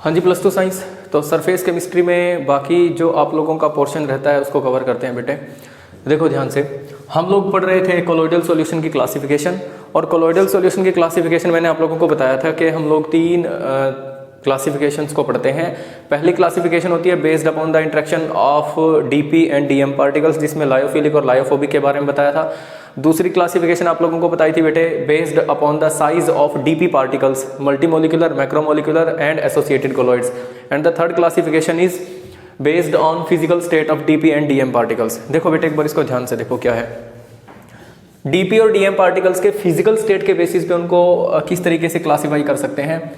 हाँ जी, plus two science. तो surface chemistry में बाकी जो आप लोगों का पोर्शन रहता है उसको कवर करते हैं बेटे। देखो ध्यान से, हम लोग पढ़ रहे थे कोलोइडल सॉल्यूशन की क्लासिफिकेशन, और कोलोइडल सॉल्यूशन की क्लासिफिकेशन मैंने आप लोगों को बताया था कि हम लोग 3 क्लासिफिकेशंस को पढ़ते हैं। पहली क्लासिफिकेशन होती है based upon the interaction of DP and DM particles, जिसमें लायोफिलिक और लायोफोबिक के बारे में बताया था। दूसरी क्लासिफिकेशन आप लोगों को बताई थी बेटे based upon the size of DP particles, multimolecular, macromolecular and associated colloids. And the third classification is based on physical state of DP and DM particles. देखो बेटे एक बार इसको ध्यान से देखो क्या है। डीपी और डीएम पार्टिकल्स के फिजिकल स्टेट के बेसिस पे उनको किस तरीके से क्लासीफाई कर सकते हैं।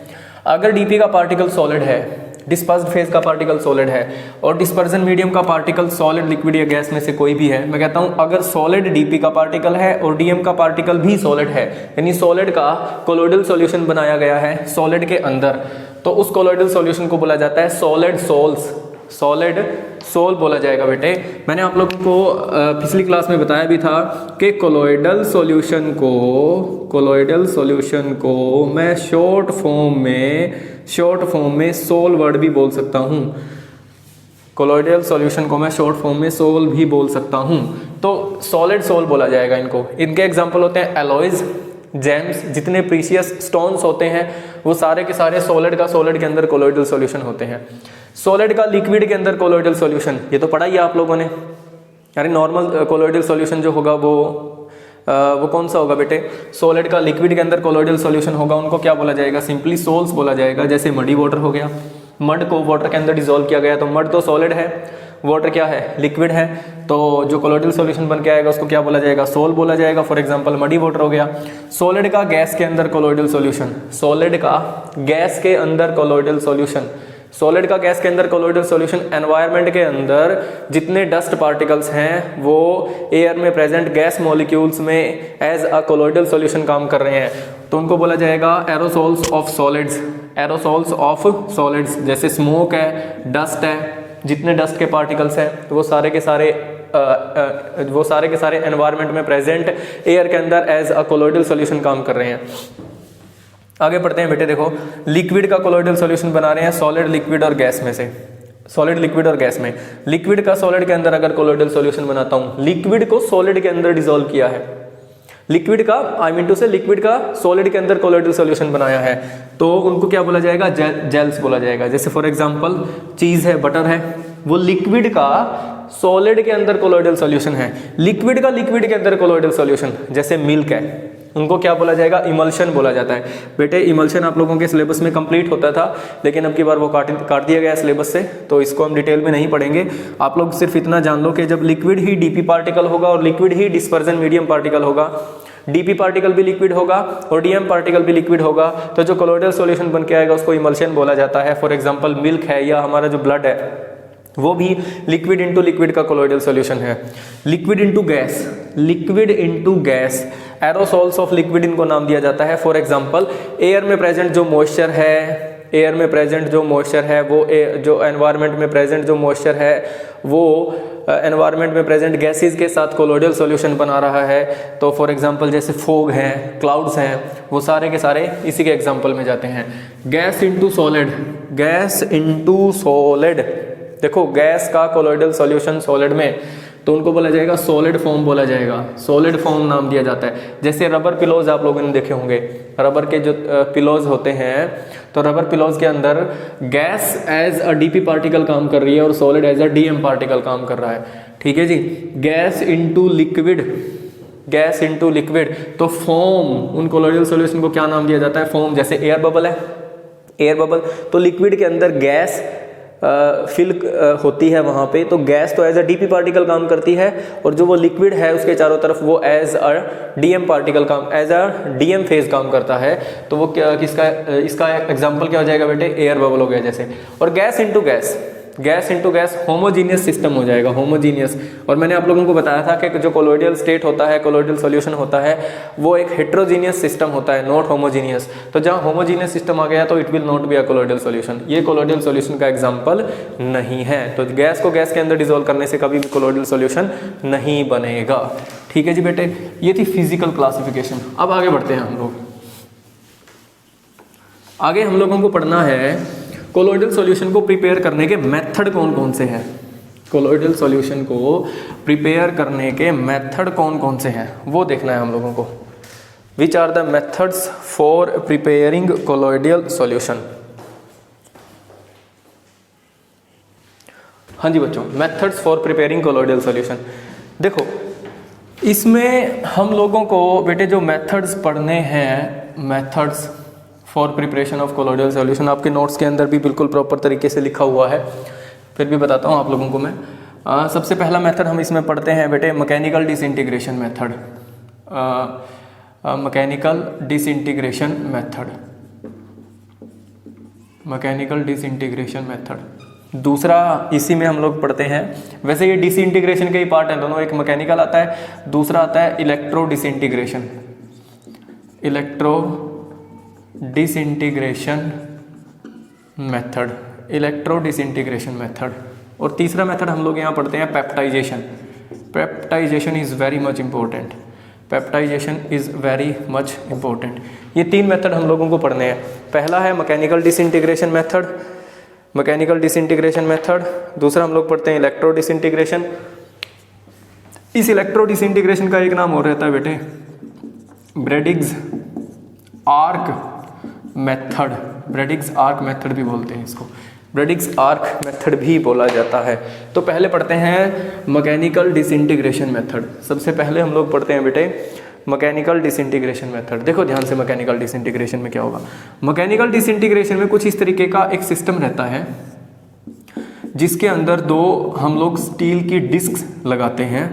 अगर डीपी का पार्टिकल सॉलिड है, डिस्पर्स्ड फेज का पार्टिकल सॉलिड है, और डिस्पर्जन मीडियम का पार्टिकल सॉलिड, लिक्विड या गैस में से कोई भी है, मैं कहता हूं अगर सॉलिड डीपी का पार्टिकल है और डीएम का पार्टिकल भी सॉलिड है, यानी सॉलिड का कोलोइडल सॉल्यूशन बनाया गया है सॉलिड के अंदर, तो उस कोलोइडल सॉल्यूशन को बोला जाता है सॉलिड सोल्स, सॉलिड सोल बोला जाएगा बेटे। मैंने आप लोगों को पिछली क्लास में बताया भी था कि कोलोइडल सॉल्यूशन को मैं शॉर्ट फॉर्म में सोल वर्ड भी बोल सकता हूं। कोलोइडल सॉल्यूशन को मैं शॉर्ट फॉर्म में सोल भी बोल सकता हूं, तो सॉलिड सोल बोला जाएगा इनको। इनके एग्जांपल होते हैं एलॉयज, जेम्स, जितने प्रीशियस स्टोन्स होते हैं वो सारे के सारे सॉलिड के अंदर कोलोइडल सॉल्यूशन होते हैं। सॉलिड का लिक्विड के अंदर कोलोइडल सॉल्यूशन, ये तो पढ़ा ही है आप लोगों ने। यानी नॉर्मल कोलोइडल सॉल्यूशन जो होगा वो कौन सा होगा बेटे, सॉलिड का लिक्विड के अंदर कोलोइडल सॉल्यूशन होगा, उनको क्या बोला जाएगा, सिंपली सोल्स बोला जाएगा। जैसे मडी वाटर हो गया, मड को वाटर के अंदर डिसॉल्व किया गया तो मड तो सॉलिड है, वाटर क्या है, लिक्विड है, तो जो कोलोइडल सॉल्यूशन बन के आएगा उसको क्या बोला जाएगा, सोल बोला जाएगा। फॉर एग्जांपल मडी वाटर हो गया। सॉलिड का गैस के अंदर कोलोइडल सॉल्यूशन, सॉलिड का गैस के अंदर कोलोइडल सॉल्यूशन, सॉलिड का गैस के अंदर कोलोइडल सॉल्यूशन, एनवायरनमेंट के अंदर जितने डस्ट पार्टिकल्स हैं वो एयर में प्रेजेंट गैस मॉलिक्यूल्स में एज अ कोलोइडल सॉल्यूशन काम कर रहे हैं, तो उनको बोला जाएगा aerosols of solids, aerosols of solids. जैसे स्मोक है, डस्ट है, जितने डस्ट के पार्टिकल्स हैं तो वो सारे के सारे एनवायरनमेंट में प्रेजेंट एयर के अंदर एज अ कोलोइडल सॉल्यूशन काम कर रहे हैं। आगे पढ़ते हैं बेटे। देखो लिक्विड का कोलोइडल सॉल्यूशन बना रहे हैं सॉलिड, लिक्विड और गैस में से, सॉलिड, लिक्विड और गैस में। लिक्विड का सॉलिड के अंदर अगर कोलोइडल सॉल्यूशन बनाता हूं, लिक्विड को सॉलिड के अंदर डिसॉल्व किया है, लिक्विड का लिक्विड का सॉलिड के अंदर कोलोइडल सॉल्यूशन बनाया है, तो उनको क्या बोला जाएगा, जेल्स बोला जाएगा। जैसे फॉर एग्जांपल चीज है, बटर है, वो लिक्विड का सॉलिड के अंदर कोलोइडल सॉल्यूशन है, लिक्विड का लिक्विड के अंदर कोलोइडल सॉल्यूशन। जैसे मिल्क है, उनको क्या बोला जाएगा, इमल्शन बोला जाता है। बेटे इमल्शन आप लोगों के सिलेबस में कंप्लीट होता था, लेकिन अब की बार वो काट दिया गया सिलेबस से, तो इसको हम डिटेल में नहीं पढ़ेंगे। आप लोग सिर्फ इतना जान लो कि जब लिक्विड ही डीपी पार्टिकल होगा और लिक्विड ही डिस्पर्जन मीडियम पार्टिकल होगा, डीपी पार्टिकल भी लिक्विड होगा और डीएम पार्टिकल भी लिक्विड होगा, तो जो कोलोइडल सॉल्यूशन बन के आएगा उसको इमल्शन बोला जाता है। फॉर एग्जांपल मिल्क है या हमारा जो ब्लड है वो भी लिक्विड इंटू लिक्विड का कोलोइडल सॉल्यूशन है। Liquid into gas, aerosols of liquid इनको नाम दिया जाता है। फॉर एग्जांपल एयर में प्रेजेंट जो मॉइस्चर है, वो जो एनवायरनमेंट में प्रेजेंट जो मॉइस्चर है वो एनवायरनमेंट में प्रेजेंट गैसेस के साथ कोलोइडल सॉल्यूशन बना रहा है। तो फॉर एग्जांपल जैसे फॉग है, क्लाउड्स हैं, वो सारे के सारे इसी के एग्जांपल में जाते हैं। गैस इंटू सॉलिड, देखो गैस का कोलोइडल सॉल्यूशन सॉलिड में, तो उनको बोला जाएगा सॉलिड फॉर्म बोला जाएगा, सॉलिड फॉर्म नाम दिया जाता है। जैसे रबर पिलोज आप लोगों ने देखे होंगे, रबर के जो पिलोज होते हैं, तो रबर पिलोज के अंदर gas as a DP particle काम कर रही है और solid as a DM particle काम कर रहा है। ठीक है जी। गैस इंटू लिक्विड, तो फॉर्म, उन कोलोइडल सॉल्यूशन को क्या नाम दिया जाता है, फॉर्म। जैसे एयर बबल है, एयर बबल तो लिक्विड के अंदर गैस फिल होती है वहाँ पे, तो गैस तो एज अ डीपी पार्टिकल काम करती है, और जो वो लिक्विड है उसके चारों तरफ वो as a DM particle as a DM phase काम करता है। तो वो इसका एग्जांपल क्या हो जाएगा बेटे, एयर बबल हो गया जैसे। और gas into gas homogeneous system हो जाएगा, होमोजीनियस। और मैंने आप लोगों को बताया था कि जो कोलोइडल स्टेट होता है, कोलोइडल सॉल्यूशन होता है, वो एक हेट्रोजीनियस सिस्टम होता है, नॉट होमोजीनियस। तो जहाँ होमोजीनियस सिस्टम आ गया तो it will not be a colloidal solution, ये कोलोइडल सॉल्यूशन का एग्जांपल नहीं है। तो गैस को गैस के अंदर डिसॉल्व करने से कभी भी कोलोइडल सॉल्यूशन नहीं बनेगा। ठीक है जी बेटे, ये थी फिजिकल क्लासिफिकेशन। अब आगे बढ़ते हैं हम लोग। आगे हम लोगों को पढ़ना है कोलोइडल सॉल्यूशन को प्रिपेयर करने के मेथड कौन कौन से हैं, कोलोइडल सॉल्यूशन को प्रिपेयर करने के मेथड कौन कौन से हैं वो देखना है हम लोगों को। Which are the methods for preparing colloidal solution. हाँ जी बच्चों, methods for preparing colloidal solution. देखो इसमें हम लोगों को बेटे जो मेथड्स पढ़ने हैं, methods for preparation of colloidal solution आपके नोट्स के अंदर भी बिल्कुल प्रॉपर तरीके से लिखा हुआ है, फिर भी बताता हूँ आप लोगों को मैं। सबसे पहला मेथड हम इसमें पढ़ते हैं बेटे mechanical disintegration method, mechanical disintegration method, mechanical disintegration method. दूसरा इसी में हम लोग पढ़ते हैं, वैसे ये डिसइंटीग्रेशन के ही पार्ट हैं दोनों, एक मैकेनिकल आता है, दूसरा आता है electro disintegration, electro disintegration method, electro disintegration method. और तीसरा मेथड हम लोग यहाँ पढ़ते हैं peptization. Peptization is very much important, peptization is very much important. ये तीन मेथड हम लोगों को पढ़ने हैं। पहला है mechanical disintegration method, mechanical disintegration method. दूसरा हम लोग पढ़ते हैं इलेक्ट्रो डिसइंटीग्रेशन। इस इलेक्ट्रो डिसइंटीग्रेशन का एक नाम और रहता है बेटे ब्रेडिग्स आर्क मेथड, ब्रेडिग्स आर्क मेथड भी बोलते हैं इसको, ब्रेडिग्स आर्क मेथड भी बोला जाता है। तो पहले पढ़ते हैं मैकेनिकल डिसइंटीग्रेशन मेथड। सबसे पहले हम लोग पढ़ते हैं बेटे मैकेनिकल डिसइंटीग्रेशन मेथड। देखो ध्यान से मैकेनिकल डिसइंटीग्रेशन में क्या होगा। मैकेनिकल डिसइंटीग्रेशन में कुछ इस तरीके का एक सिस्टम रहता है जिसके अंदर दो हम लोग स्टील की डिस्क लगाते हैं,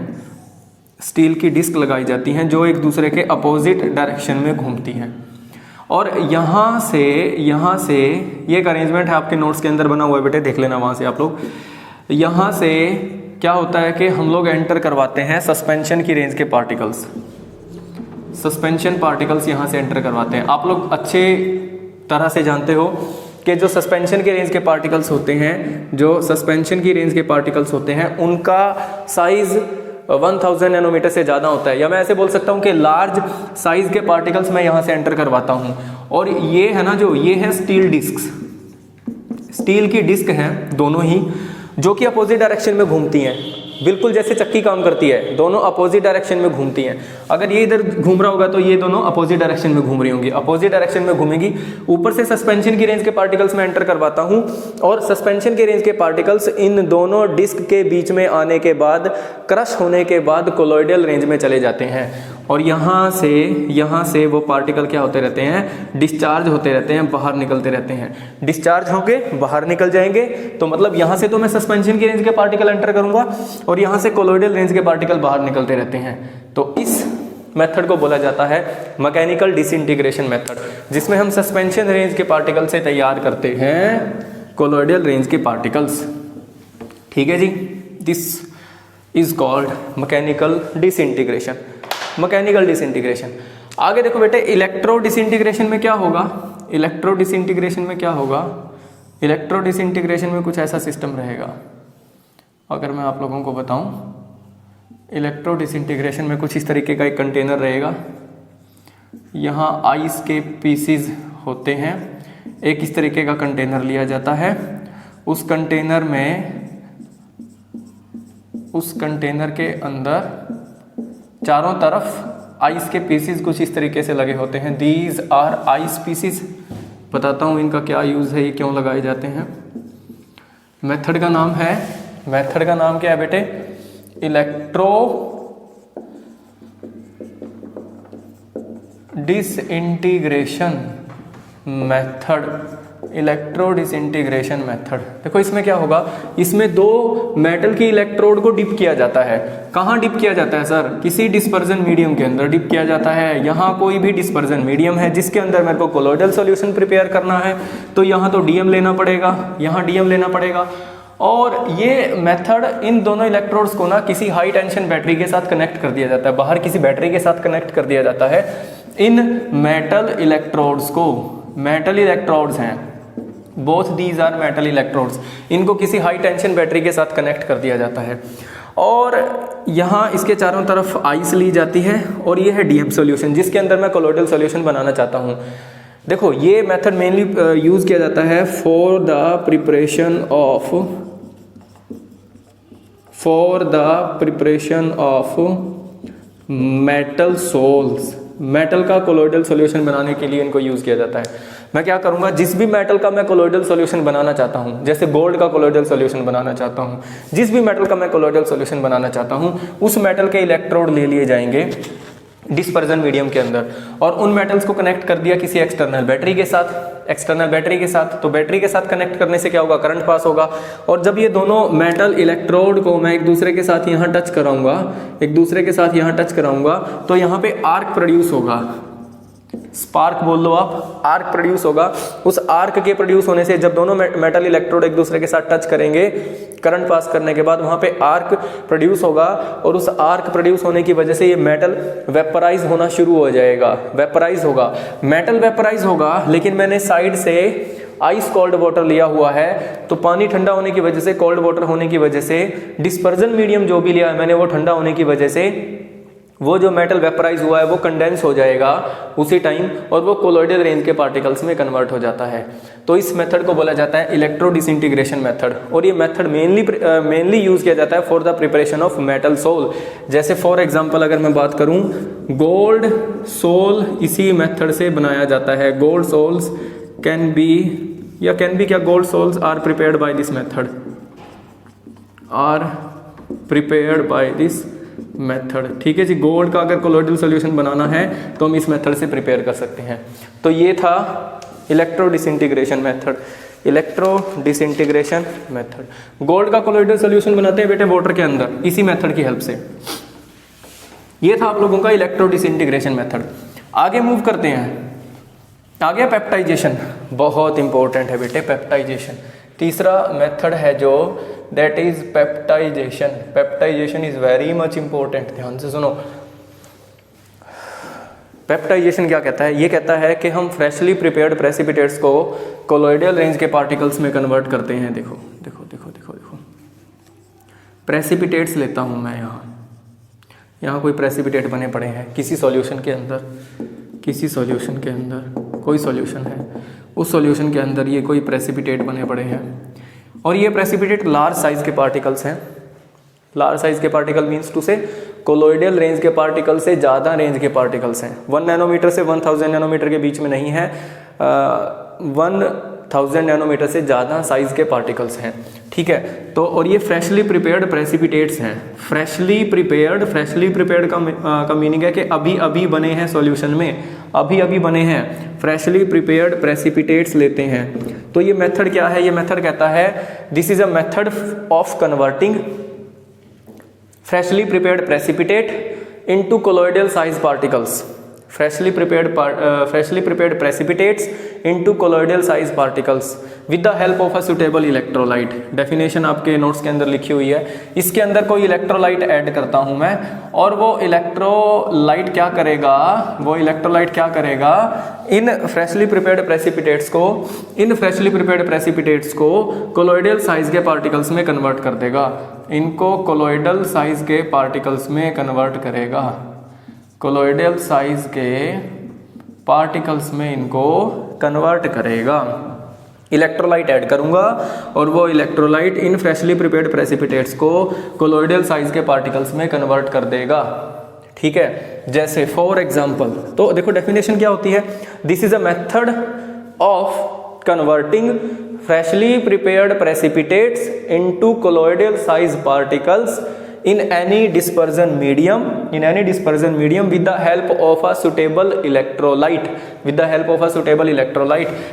स्टील की डिस्क लगाई जाती हैं जो एक दूसरे के अपोजिट डायरेक्शन में घूमती हैं। और यहाँ से ये एक अरेंजमेंट है आपके नोट्स के अंदर बना हुआ है बेटे, देख लेना वहाँ से आप लोग। यहाँ से क्या होता है कि हम लोग एंटर करवाते हैं सस्पेंशन की रेंज के पार्टिकल्स, सस्पेंशन पार्टिकल्स यहाँ से एंटर करवाते हैं। आप लोग अच्छे तरह से जानते हो कि जो सस्पेंशन के रेंज के पार्टिकल्स होते हैं, जो सस्पेंशन की रेंज के पार्टिकल्स होते हैं उनका साइज 1000 नैनोमीटर से ज़्यादा होता है, या मैं ऐसे बोल सकता हूँ कि लार्ज साइज के पार्टिकल्स मैं यहाँ से एंटर करवाता हूँ। और ये है ना, जो ये है स्टील डिस्क्स, स्टील की डिस्क हैं दोनों ही, जो कि अपोजिट डायरेक्शन में घूमती हैं, बिल्कुल जैसे चक्की काम करती है, दोनों अपोजिट डायरेक्शन में घूमती हैं। अगर ये इधर घूम रहा होगा तो ये दोनों अपोजिट डायरेक्शन में घूम रही होंगी, अपोजिट डायरेक्शन में घूमेगी। ऊपर से सस्पेंशन की रेंज के पार्टिकल्स में एंटर करवाता हूँ और सस्पेंशन की रेंज के पार्टिकल्स इन दोनों डिस्क के बीच में आने के बाद, क्रश होने के बाद कोलोइडल रेंज में चले जाते हैं। और यहाँ से वो पार्टिकल क्या होते रहते हैं, डिस्चार्ज होते रहते हैं, बाहर निकलते रहते हैं। डिस्चार्ज होके बाहर निकल जाएंगे तो मतलब यहाँ से तो मैं सस्पेंशन की रेंज के पार्टिकल एंटर करूँगा और यहाँ से कोलोइडल रेंज के पार्टिकल बाहर निकलते रहते हैं। तो इस मेथड को बोला जाता है मैकेनिकल डिसइंटीग्रेशन मेथड, जिसमें हम सस्पेंशन रेंज के पार्टिकल से तैयार करते हैं कोलोइडल रेंज के पार्टिकल्स। ठीक है जी, this is called mechanical disintegration, mechanical disintegration. आगे देखो बेटे इलेक्ट्रो डिसइंटीग्रेशन में क्या होगा, इलेक्ट्रो डिसइंटीग्रेशन में क्या होगा, इलेक्ट्रो डिसइंटीग्रेशन में कुछ ऐसा सिस्टम रहेगा। अगर मैं आप लोगों को बताऊं, इलेक्ट्रो डिसइंटीग्रेशन में कुछ इस तरीके का एक कंटेनर रहेगा। यहाँ आइस के पीसीज होते हैं, एक इस तरीके का कंटेनर लिया जाता है। उस कंटेनर में, उस कंटेनर के अंदर चारों तरफ आइस के पीसीज कुछ इस तरीके से लगे होते हैं। These are ice pieces. बताता हूँ इनका क्या यूज़ है, ये क्यों लगाए जाते हैं। मेथड का नाम है, मेथड का नाम क्या है बेटे, electro disintegration method, electro disintegration method. देखो इसमें क्या होगा, इसमें दो मेटल की इलेक्ट्रोड को डिप किया जाता है। कहाँ डिप किया जाता है सर, किसी डिस्पर्जन मीडियम के अंदर डिप किया जाता है। यहाँ कोई भी डिस्पर्जन मीडियम है जिसके अंदर मेरे को कोलोइडल सॉल्यूशन प्रिपेयर करना है, तो यहाँ तो डीएम लेना पड़ेगा, यहाँ डीएम लेना पड़ेगा। और ये मेथड इन दोनों इलेक्ट्रोड्स को ना किसी हाई टेंशन बैटरी के साथ कनेक्ट कर दिया जाता है, बाहर किसी बैटरी के साथ कनेक्ट कर दिया जाता है। इन मेटल इलेक्ट्रोड्स को, मेटल इलेक्ट्रोड्स हैं, both these are metal electrodes, इनको किसी हाई टेंशन बैटरी के साथ कनेक्ट कर दिया जाता है। और यहाँ इसके चारों तरफ आइस ली जाती है और ये है डीएम सॉल्यूशन जिसके अंदर मैं कोलोइडल सॉल्यूशन बनाना चाहता हूँ। देखो ये मेथड मेनली यूज किया जाता है for the preparation of metal sols. Metal का कोलोइडल सॉल्यूशन बनाने के लिए इनको यूज किया जाता है। मैं क्या करूंगा, जिस भी मेटल का मैं कोलोइडल सॉल्यूशन बनाना चाहता हूं, जैसे गोल्ड का कोलोइडल सॉल्यूशन बनाना चाहता हूं, जिस भी मेटल का मैं कोलोइडल सॉल्यूशन बनाना चाहता हूं, उस मेटल के इलेक्ट्रोड ले लिए जाएंगे डिस्पर्जन मीडियम के अंदर, और उन मेटल्स को कनेक्ट कर दिया किसी एक्सटर्नल बैटरी के साथ। तो बैटरी के साथ कनेक्ट करने से क्या होगा, करंट पास होगा। और जब ये दोनों मेटल इलेक्ट्रोड को मैं एक दूसरे के साथ यहाँ टच कराऊंगा, तो यहाँ पे आर्क प्रोड्यूस होगा, स्पार्क बोल लो आप, आर्क प्रोड्यूस होगा। उस आर्क के प्रोड्यूस होने से जब दोनों मेटल इलेक्ट्रोड एक दूसरे के साथ टच करेंगे, करंट पास करने के बाद वहां पे आर्क प्रोड्यूस होगा, और उस आर्क प्रोड्यूस होने की वजह से ये मेटल वेपराइज होना शुरू हो जाएगा, मेटल वेपराइज होगा। लेकिन मैंने साइड से आइस कोल्ड वाटर लिया हुआ है, तो पानी ठंडा होने की वजह से, कोल्ड वाटर होने की वजह से, डिस्पर्जन मीडियम जो भी लिया है मैंने वो ठंडा होने की वजह से वो जो मेटल वेपराइज हुआ है वो कंडेंस हो जाएगा उसी टाइम, और वो कोलोइडल रेंज के पार्टिकल्स में कन्वर्ट हो जाता है। तो इस मेथड को बोला जाता है इलेक्ट्रो डिसइंटीग्रेशन मेथड, और ये मेथड मेनली यूज किया जाता है for the preparation of metal sol. जैसे फॉर एग्जांपल अगर मैं बात करूं, गोल्ड सोल इसी मेथड से बनाया जाता है। Gold sols can be gold sols are prepared by this method, ठीक है जी। गोल्ड का अगर कोलोइडल सॉल्यूशन बनाना है तो हम इस मेथड से प्रिपेयर कर सकते हैं। तो ये था इलेक्ट्रो डिसइंटीग्रेशन मेथड। गोल्ड का कोलोइडल सॉल्यूशन बनाते हैं बेटे वाटर के अंदर, इसी मेथड की हेल्प से। ये था आप लोगों का इलेक्ट्रो डिसइंटीग्रेशन मेथड। आगे मूव करते हैं, आगे पेप्टाइजेशन, बहुत इंपॉर्टेंट है बेटे पेप्टाइजेशन। तीसरा मेथड है जो that is peptization is very much important. ध्यान से सुनो, पेप्टाइजेशन क्या कहता है, ये कहता है कि हम फ्रेशली प्रिपेयर्ड प्रेसिपिटेट्स को कोलोइडल रेंज के पार्टिकल्स में कन्वर्ट करते हैं। देखो प्रेसिपिटेट्स लेता हूं मैं, यहाँ कोई प्रेसिपिटेट बने पड़े हैं किसी सॉल्यूशन के अंदर, कोई सॉल्यूशन है, उस सॉल्यूशन के अंदर ये कोई प्रेसिपिटेट बने पड़े हैं, और ये प्रेसिपिटेट लार्ज साइज के पार्टिकल्स हैं। लार्ज साइज के पार्टिकल मीन्स टू से कोलोइडल रेंज के पार्टिकल से ज़्यादा रेंज के पार्टिकल्स हैं। 1 नैनोमीटर से 1000 नैनोमीटर के बीच में नहीं है, 1000 नैनोमीटर से ज़्यादा साइज के पार्टिकल्स हैं, ठीक है। तो और ये फ्रेशली प्रिपेयर्ड प्रेसिपिटेट्स हैं। फ्रेशली प्रिपेयर्ड का मीनिंग है कि अभी बने हैं सॉल्यूशन में, अभी बने हैं, फ्रेशली प्रिपेयर्ड प्रेसिपिटेट्स लेते हैं। तो ये मेथड क्या है, ये मेथड कहता है this is a method of converting freshly prepared precipitate into colloidal size particles. Freshly prepared precipitates into colloidal size particles with the help of a suitable electrolyte. Definition आपके नोट्स के अंदर लिखी हुई है। इसके अंदर कोई इलेक्ट्रोलाइट ऐड करता हूं मैं, और वो इलेक्ट्रोलाइट क्या करेगा, इन फ्रेशली प्रिपेयर्ड प्रेसिपिटेट्स को कोलोइडल साइज के पार्टिकल्स में कन्वर्ट कर देगा। इनको कोलोइडल साइज के पार्टिकल्स में कन्वर्ट करेगा, कोलोइडल साइज के पार्टिकल्स में इनको कन्वर्ट करेगा। इलेक्ट्रोलाइट ऐड करूंगा और वो इलेक्ट्रोलाइट इन फ्रेशली प्रिपेयर्ड प्रेसिपिटेट्स को कोलोइडल साइज के पार्टिकल्स में कन्वर्ट कर देगा, ठीक है। जैसे फॉर एग्जांपल, तो देखो डेफिनेशन क्या होती है, this is a method of converting freshly prepared precipitates into colloidal size particles in any dispersion medium with the help of a suitable electrolyte,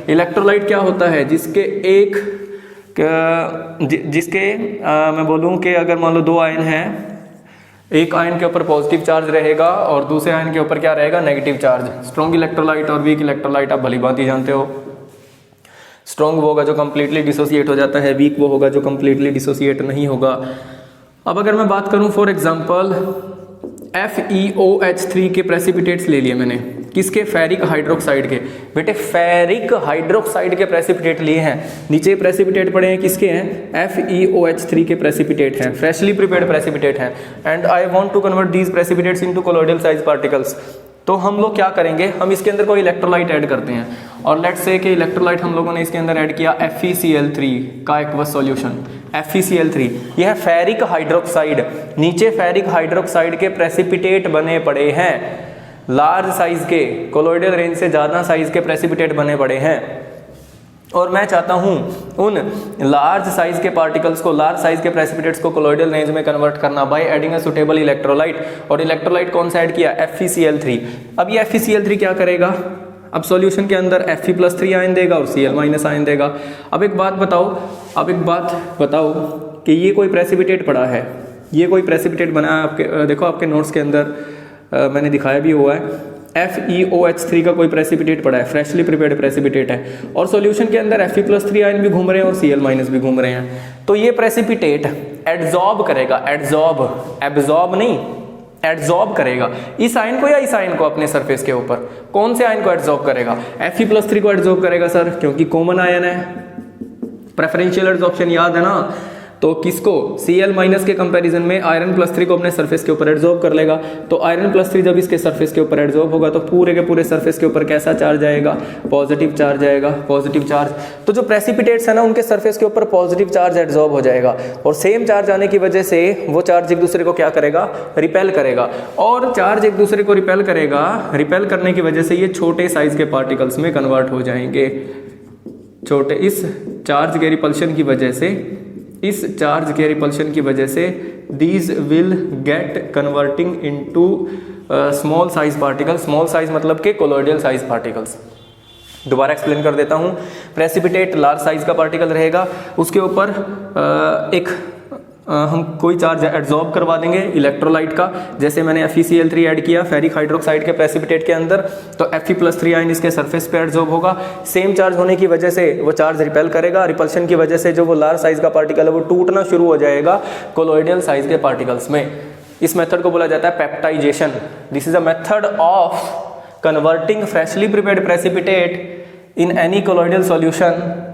electrolyte क्या होता है, जिसके मैं बोलूं कि अगर मान लो 2 आयन हैं, एक आयन के ऊपर पॉजिटिव चार्ज रहेगा और दूसरे आयन के ऊपर क्या रहेगा, नेगेटिव चार्ज। स्ट्रॉन्ग इलेक्ट्रोलाइट और वीक इलेक्ट्रोलाइट आप भली भांति जानते हो। स्ट्रॉन्ग वो होगा जो कंप्लीटली डिसोसिएट हो जाता है, वीक वो होगा जो कंप्लीटली डिसोसिएट नहीं होगा। अब अगर मैं बात करूं फॉर एग्जांपल FeOH3 के प्रेसिपिटेट्स ले लिए मैंने, किसके, फेरिक हाइड्रोक्साइड के। बेटे फेरिक हाइड्रोक्साइड के प्रेसिपिटेट लिए हैं, नीचे प्रेसिपिटेट पड़े हैं, किसके हैं, FeOH3 के प्रेसिपिटेट हैं, फ्रेशली प्रिपेयर्ड प्रेसिपिटेट हैं। And I want to convert these precipitates into colloidal size particles. तो हम लोग क्या करेंगे, हम इसके अंदर कोई इलेक्ट्रोलाइट ऐड करते हैं और लेट्स से कि इलेक्ट्रोलाइट हम लोगों ने इसके अंदर ऐड किया FeCl3 का एक्वस सॉल्यूशन। FeCl3 यह है फेरिक हाइड्रोक्साइड, नीचे फेरिक हाइड्रोक्साइड के प्रेसिपिटेट बने पड़े हैं, लार्ज साइज के, कोलोइडल रेंज से ज़्यादा साइज के प्रेसिपिटेट बने पड़े हैं, और मैं चाहता हूं उन लार्ज साइज के पार्टिकल्स को, लार्ज साइज के प्रेसिपिटेट्स को कोलोइडल रेंज में कन्वर्ट करना by adding a suitable electrolyte. और इलेक्ट्रोलाइट कौन सा ऐड किया? FeCl3। अब ये FeCl3 क्या करेगा? अब सॉल्यूशन के अंदर Fe+3 आयन देगा और Cl- आयन देगा। अब एक बात बताओ कि ये कोई प्रेसिपिटेट पड़ा है, ये कोई प्रेसिपिटेट बना है आपके, देखो आपके नोट्स के अंदर मैंने दिखाया भी हुआ है, FeOH3 का कोई प्रेसिपिटेट पड़ा है, फ्रेशली प्रिपेयर्ड प्रेसिपिटेट है, और सॉल्यूशन के अंदर Fe+3 आयन भी घूम रहे हैं और Cl- भी घूम रहे हैं। तो ये प्रेसिपिटेट एड्जॉर्ब करेगा, एब्जॉर्ब नहीं, एड्जॉर्ब करेगा इस आयन को या इस आयन को अपने सरफेस के ऊपर। कौन से आयन को एड्जॉर्ब करेगा? Fe+3 को एड्जॉर्ब करेगा सर, क्योंकि कॉमन आयन है, प्रेफरेंशियल एड्जॉर्प्शन याद है ना। तो किसको? Cl- के कंपैरिजन में Iron+3 को अपने सरफेस के ऊपर एड्जॉर्ब कर लेगा। तो Iron+3 जब इसके सरफेस के ऊपर एड्जॉर्ब होगा तो पूरे के पूरे सरफेस के ऊपर कैसा चार्ज आएगा? पॉजिटिव चार्ज आएगा, पॉजिटिव चार्ज। तो जो प्रेसिपिटेट्स है ना, उनके सरफेस के ऊपर पॉजिटिव चार्ज एड्जॉर्ब हो जाएगा, और सेम चार्ज आने की वजह से वो चार्ज एक दूसरे को क्या करेगा? रिपेल करेगा। और चार्ज एक दूसरे को रिपेल करेगा, रिपेल करने की वजह से ये छोटे साइज के पार्टिकल्स में कन्वर्ट हो जाएंगे। छोटे, इस चार्ज के रिपल्शन की वजह से these will get converting into small size particle. Small size मतलब के कोलोइडल साइज पार्टिकल्स। दोबारा एक्सप्लेन कर देता हूँ। प्रेसिपिटेट लार्ज साइज का पार्टिकल रहेगा, उसके ऊपर हम कोई चार्ज एड्जॉर्ब करवा देंगे इलेक्ट्रोलाइट का, जैसे मैंने FeCl3 ऐड किया फेरिक हाइड्रोक्साइड के प्रेसिपिटेट के अंदर, तो Fe+3 आयन इसके सरफेस पे एड्जॉर्ब होगा। सेम चार्ज होने की वजह से वो चार्ज रिपेल करेगा, रिपल्शन की वजह से जो वो लार्ज साइज का पार्टिकल है वो टूटना शुरू हो जाएगा कोलोइडल साइज के पार्टिकल्स में। इस मेथड को बोला जाता है peptization. This is a method of converting freshly prepared precipitate in any colloidal solution,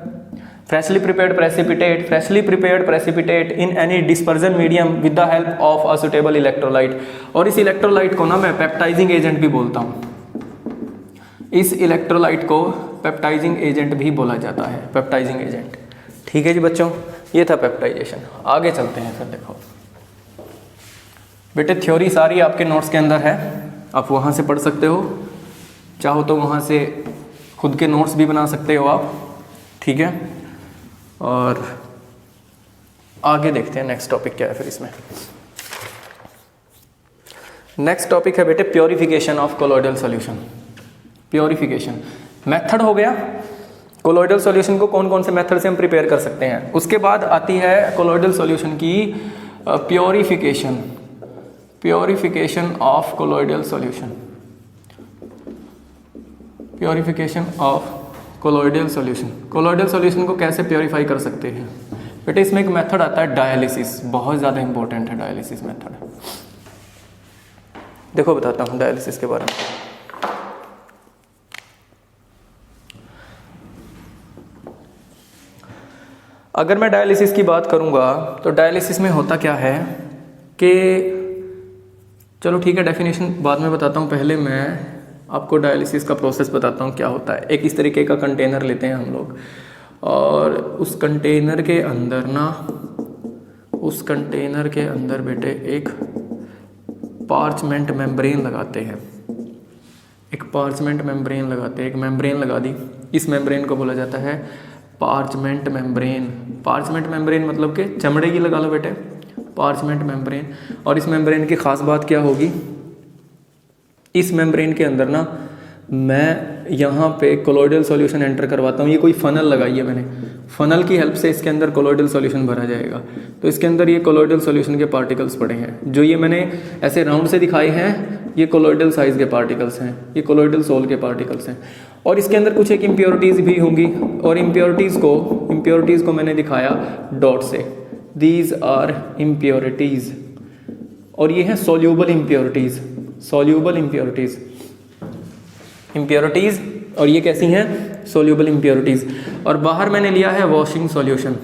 freshly prepared precipitate in any dispersion medium with the help of a suitable electrolyte। और इस electrolyte को ना मैं पेप्टाइजिंग एजेंट भी बोलता हूँ। इस electrolyte को पेप्टाइजिंग एजेंट भी बोला जाता है, पेप्टाइजिंग एजेंट। ठीक है जी बच्चों, ये था पेप्टाइजेशन। आगे चलते हैं फिर। देखो बेटे, थ्योरी सारी आपके नोट्स के अंदर है, आप वहाँ से पढ़ सकते हो, चाहो तो वहाँ से खुद के नोट्स भी बना सकते हो आप। ठीक है, और आगे देखते हैं नेक्स्ट टॉपिक क्या है फिर इसमें। नेक्स्ट टॉपिक है बेटे purification of colloidal solution. Purification method हो गया, कोलोइडल सॉल्यूशन को कौन कौन से मेथड से हम प्रिपेयर कर सकते हैं। उसके बाद आती है कोलोइडल सॉल्यूशन की purification, purification of colloidal solution, purification of colloidal solution. Colloidal solution को कैसे प्योरीफाई कर सकते हैं बेटे? इसमें एक मेथड आता है डायलिसिस, बहुत ज़्यादा इंपॉर्टेंट है डायलिसिस मेथड। देखो बताता हूँ डायलिसिस के बारे में। अगर मैं डायलिसिस की बात करूँगा तो डायलिसिस में होता क्या है कि, चलो ठीक है डेफिनेशन बाद में बताता हूँ, पहले मैं आपको डायलिसिस का प्रोसेस बताता हूँ क्या होता है। एक इस तरीके का कंटेनर लेते हैं हम लोग, और उस कंटेनर के अंदर ना, उस कंटेनर के अंदर बेटे एक पार्चमेंट मेम्ब्रेन लगाते हैं, एक पार्चमेंट मेम्ब्रेन लगाते हैं, एक मेम्ब्रेन लगा दी। इस मेम्ब्रेन को बोला जाता है पार्चमेंट मेम्ब्रेन। पार्चमेंट मेम्ब्रेन मतलब कि चमड़े की लगा लो बेटे, पार्चमेंट मेम्ब्रेन। और इस मेम्ब्रेन की खास बात क्या होगी, इस मेम्ब्रेन के अंदर ना मैं यहाँ पे कोलोइडल सॉल्यूशन एंटर करवाता हूँ। ये कोई फनल लगाई है मैंने, फनल की हेल्प से इसके अंदर कोलोइडल सॉल्यूशन भरा जाएगा। तो इसके अंदर ये कोलोइडल सॉल्यूशन के पार्टिकल्स पड़े हैं, जो ये मैंने ऐसे राउंड से दिखाए हैं, ये कोलोइडल साइज के पार्टिकल्स हैं, ये कोलोइडल सोल के पार्टिकल्स हैं। और इसके अंदर कुछ एक इम्प्योरिटीज़ भी होंगी, और इम्प्योरिटीज़ को मैंने दिखाया डॉट से, दीज आर इम्प्योरिटीज़। और ये हैं soluble impurities, soluble impurities, impurities. और ये कैसी हैं? Soluble impurities. और बाहर मैंने लिया है वॉशिंग सॉल्यूशन,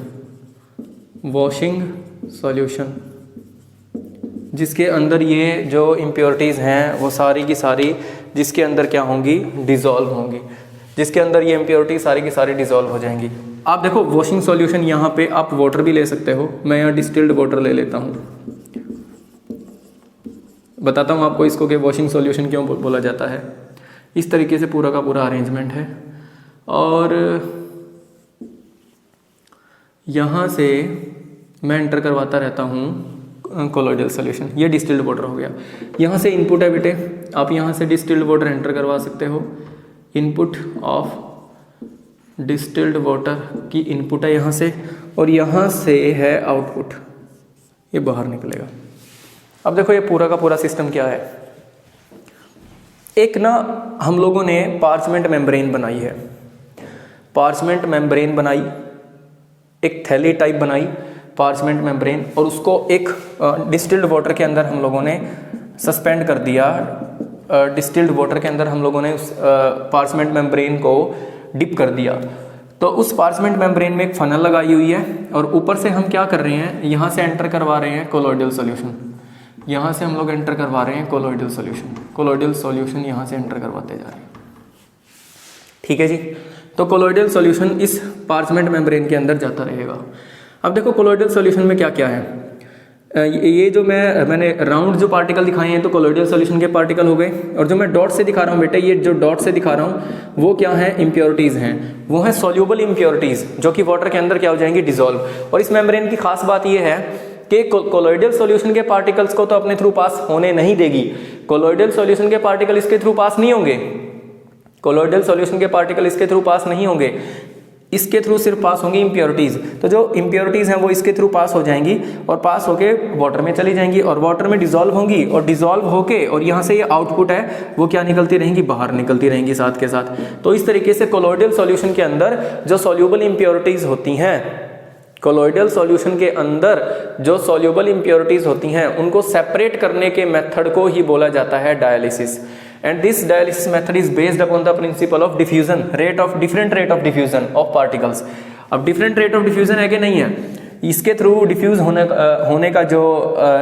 वॉशिंग सॉल्यूशन, जिसके अंदर ये जो इम्प्योरिटीज़ हैं वो सारी की सारी जिसके अंदर क्या होंगी? डिज़ोल्व होंगी। जिसके अंदर ये इम्प्योरिटी सारी की सारी डिज़ोल्व हो जाएंगी। आप देखो वॉशिंग सॉल्यूशन, यहाँ पे आप वाटर भी ले सकते हो, मैं यहाँ डिस्टिल्ड वाटर ले लेता हूँ। बताता हूँ आपको इसको कि वॉशिंग सॉल्यूशन क्यों बोला जाता है। इस तरीके से पूरा का पूरा अरेंजमेंट है और यहाँ से मैं एंटर करवाता रहता हूँ कोलोइडल सॉल्यूशन। ये डिस्टिल्ड वाटर हो गया। यहाँ से इनपुट है बेटे, आप यहाँ से डिस्टिल्ड वाटर एंटर करवा सकते हो। इनपुट ऑफ डिस्टिल्ड वाटर की इनपुट है यहाँ से, और यहाँ से है आउटपुट, ये बाहर निकलेगा। अब देखो ये पूरा का पूरा सिस्टम क्या है। एक ना हम लोगों ने पार्चमेंट मेम्ब्रेन बनाई है, पार्चमेंट मेम्ब्रेन बनाई, एक थैली टाइप बनाई पार्चमेंट मेम्ब्रेन, और उसको एक डिस्टिल्ड वाटर के अंदर हम लोगों ने सस्पेंड कर दिया। डिस्टिल्ड वाटर के अंदर हम लोगों ने उस पार्चमेंट मेम्ब्रेन को डिप कर दिया। तो उस पार्चमेंट मेम्ब्रेन में एक फनल लगाई हुई है, और ऊपर से हम क्या कर रहे हैं, यहाँ से एंटर करवा रहे हैं कोलोइडल सॉल्यूशन। यहाँ से हम लोग एंटर करवा रहे हैं कोलोइडल सॉल्यूशन। कोलोइडल सॉल्यूशन यहाँ से एंटर करवाते जा रहे हैं। ठीक है जी। तो कोलोइडल सॉल्यूशन इस पार्चमेंट मेम्ब्रेन के अंदर जाता रहेगा। अब देखो कोलोइडल सॉल्यूशन में क्या क्या है। ये जो मैंने राउंड जो पार्टिकल दिखाए हैं तो कोलोइडल सॉल्यूशन के पार्टिकल हो गए, और जो मैं डॉट से दिखा रहा हूँ बेटे, ये जो डॉट से दिखा रहा हूँ वो क्या है, इम्प्योरिटीज़ हैं। वो है सॉल्यूबल इम्प्योरिटीज़ जो कि वाटर के अंदर क्या हो जाएंगी, डिजोल्व। और इस मेम्ब्रेन की खास बात ये है कि कोलोइडल सॉल्यूशन के पार्टिकल्स को तो अपने थ्रू पास होने नहीं देगी। कोलोइडल सॉल्यूशन के पार्टिकल इसके थ्रू पास नहीं होंगे, कोलोइडल सॉल्यूशन के पार्टिकल इसके थ्रू पास नहीं होंगे, इसके थ्रू सिर्फ पास होंगी इम्प्योरिटीज़। तो जो इम्प्योरिटीज़ हैं वो इसके थ्रू पास हो जाएंगी, और पास होके वाटर में चली जाएंगी, और वाटर में डिजोल्व होंगी, और डिजोल्व होके और यहाँ से ये आउटपुट है वो क्या निकलती रहेंगी, बाहर निकलती रहेंगी साथ के साथ। तो इस तरीके से कोलोइडल सॉल्यूशन के अंदर जो सॉल्यूबल इम्प्योरिटीज़ होती हैं, कोलोइडल सॉल्यूशन के अंदर जो सॉल्यूबल इम्प्योरिटीज़ होती हैं उनको सेपरेट करने के मेथड को ही बोला जाता है dialysis. And this dialysis method is based upon the principle of diffusion, different rate of diffusion of particles. अब different rate of diffusion है कि नहीं है, इसके थ्रू डिफ्यूज होने का जो